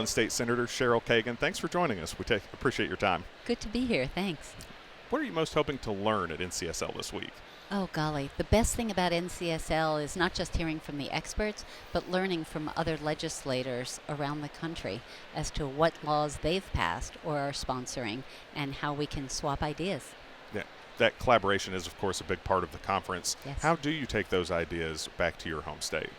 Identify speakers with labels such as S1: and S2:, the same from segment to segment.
S1: Maryland State Senator Cheryl Kagan. Thanks for joining us. We appreciate your time.
S2: Good to be here, thanks.
S1: What are you most hoping to learn at NCSL this week?
S2: Oh, golly. The best thing about NCSL is not just hearing from the experts, but learning from other legislators around the country as to what laws they've passed or are sponsoring and how we can swap ideas.
S1: Yeah, that collaboration is, of course, a big part of the conference.
S2: Yes.
S1: How do you take those ideas back to your home state?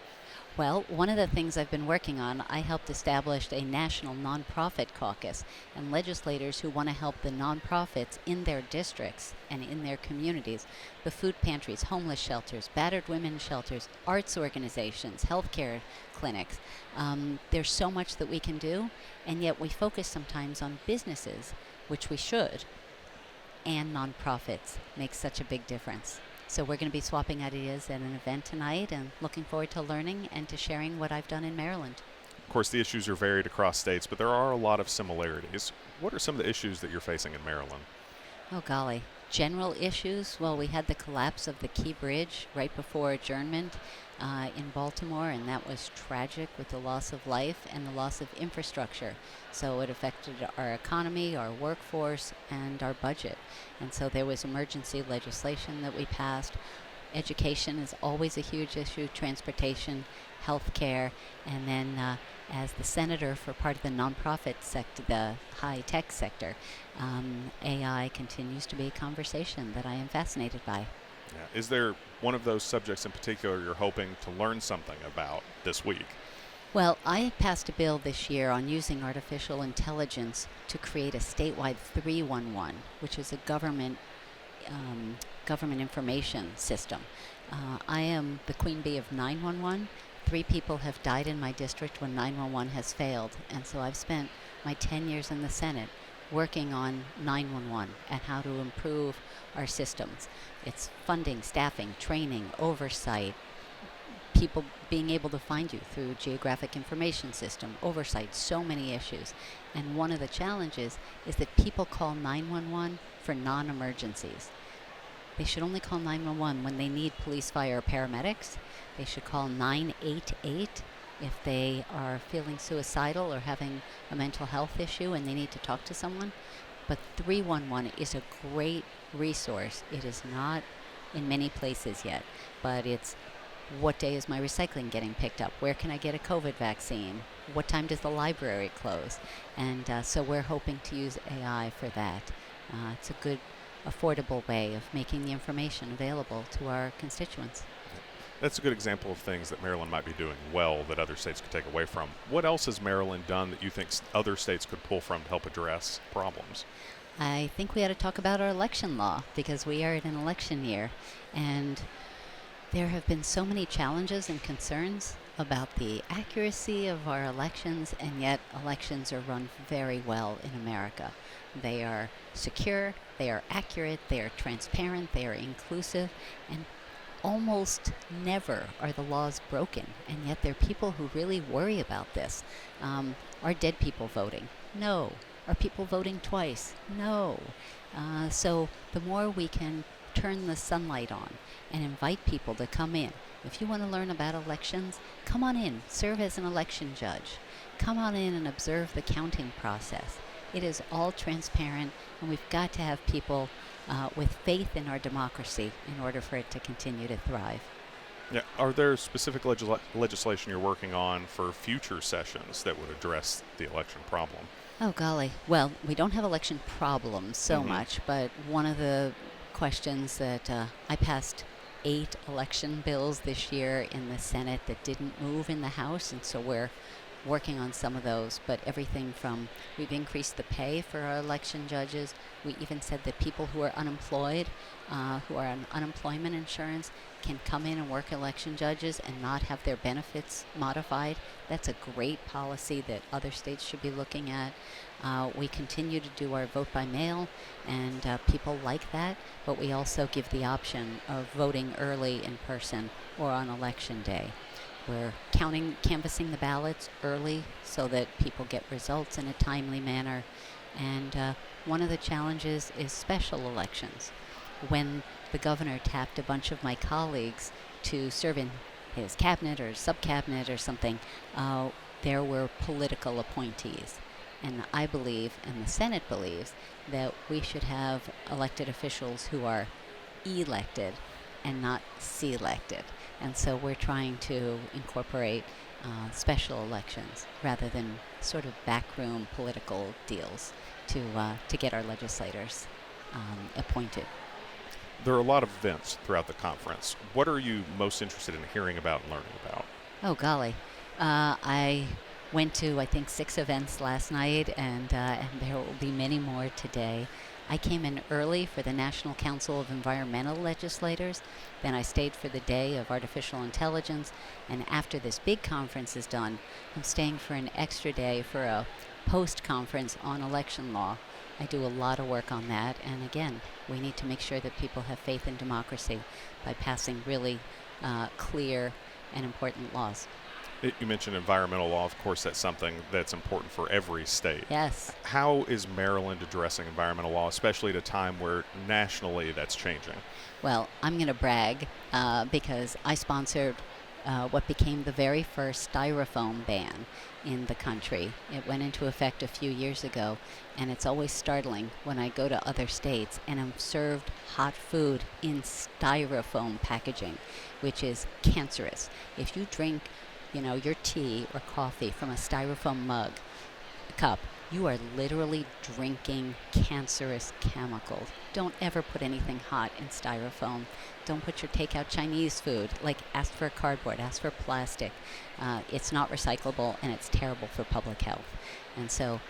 S2: Well, one of the things I've been working on, I helped establish a national nonprofit caucus, and legislators who want to help the nonprofits in their districts and in their communities, the food pantries, homeless shelters, battered women's shelters, arts organizations, healthcare clinics. There's so much that we can do, and yet we focus sometimes on businesses, which we should, and nonprofits make such a big difference. So we're going to be swapping ideas at an event tonight and looking forward to learning and to sharing what I've done in Maryland.
S1: Of course, the issues are varied across states, but there are a lot of similarities. What are some of the issues that you're facing in Maryland?
S2: Oh, golly. General issues, well, we had the collapse of the Key Bridge right before adjournment in Baltimore, and that was tragic with the loss of life and the loss of infrastructure. So it affected our economy, our workforce, and our budget. And so there was emergency legislation that we passed. Education is always a huge issue, transportation, health care, and then as the senator for part of the nonprofit sector, the high-tech sector, AI continues to be a conversation that I am fascinated by.
S1: Yeah. Is there one of those subjects in particular you're hoping to learn something about this week?
S2: Well, I passed a bill this year on using artificial intelligence to create a statewide 311, which is a government information system. I am the queen bee of 911. 3 people have died in my district when 911 has failed, and so I've spent my 10 years in the Senate working on 911 and how to improve our systems. It's funding, staffing, training, oversight, people being able to find you through geographic information system, oversight, so many issues. And one of the challenges is that people call 911 for non-emergencies. They should only call 911 when they need police, fire, or paramedics. They should call 988 if they are feeling suicidal or having a mental health issue and they need to talk to someone. But 311 is a great resource. It is not in many places yet, but it's what day is my recycling getting picked up? Where can I get a COVID vaccine? What time does the library close? And so we're hoping to use AI for that. It's a good, affordable way of making the information available to our constituents.
S1: That's a good example of things that Maryland might be doing well that other states could take away from. What else has Maryland done that you think other states could pull from to help address problems?
S2: I think we ought to talk about our election law because we are in an election year, and there have been so many challenges and concerns about the accuracy of our elections, and yet elections are run very well in America. They are secure, they are accurate, they are transparent, they are inclusive, and almost never are the laws broken, and yet there are people who really worry about this. Are dead people voting? No. Are people voting twice? No. So the more we can turn the sunlight on and invite people to come in. If you want to learn about elections, come on in, serve as an election judge. Come on in and observe the counting process. It is all transparent, and we've got to have people with faith in our democracy in order for it to continue to thrive.
S1: Yeah. Are there specific legislation you're working on for future sessions that would address the election problem?
S2: Oh, golly. Well, we don't have election problems so much, but one of the questions that I passed 8 election bills this year in the Senate that didn't move in the House, and so we're working on some of those, but everything from we've increased the pay for our election judges. We even said that people who are unemployed, who are on unemployment insurance, can come in and work election judges and not have their benefits modified. That's a great policy that other states should be looking at. We continue to do our vote by mail, and people like that, but we also give the option of voting early in person or on election day. We're canvassing the ballots early so that people get results in a timely manner. And one of the challenges is special elections. When the governor tapped a bunch of my colleagues to serve in his cabinet or sub-cabinet or something, there were political appointees. And I believe, and the Senate believes, that we should have elected officials who are elected and not selected. And so we're trying to incorporate special elections rather than sort of backroom political deals to get our legislators appointed.
S1: There are a lot of events throughout the conference. What are you most interested in hearing about and learning about?
S2: Oh, golly. I went to, I think, 6 events last night, and there will be many more today. I came in early for the National Council of Environmental Legislators. Then I stayed for the day of artificial intelligence. And after this big conference is done, I'm staying for an extra day for a post-conference on election law. I do a lot of work on that. And again, we need to make sure that people have faith in democracy by passing really clear and important laws.
S1: You mentioned environmental law. Of course, that's something that's important for every state.
S2: Yes.
S1: How is Maryland addressing environmental law, especially at a time where nationally that's changing?
S2: Well, I'm going to brag because I sponsored what became the very first styrofoam ban in the country. It went into effect a few years ago, and it's always startling when I go to other states and I'm served hot food in styrofoam packaging, which is cancerous. If you drink your tea or coffee from a styrofoam cup, you are literally drinking cancerous chemicals. Don't ever put anything hot in styrofoam. Don't put your takeout Chinese food, ask for cardboard, ask for plastic. It's not recyclable, and it's terrible for public health. And so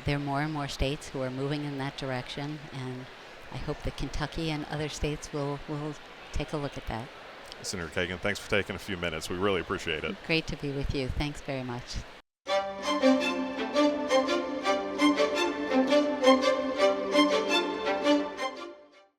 S2: there are more and more states who are moving in that direction, and I hope that Kentucky and other states will take a look at that.
S1: Senator Kagan, thanks for taking a few minutes. We really appreciate it.
S2: Great to be with you. Thanks very much.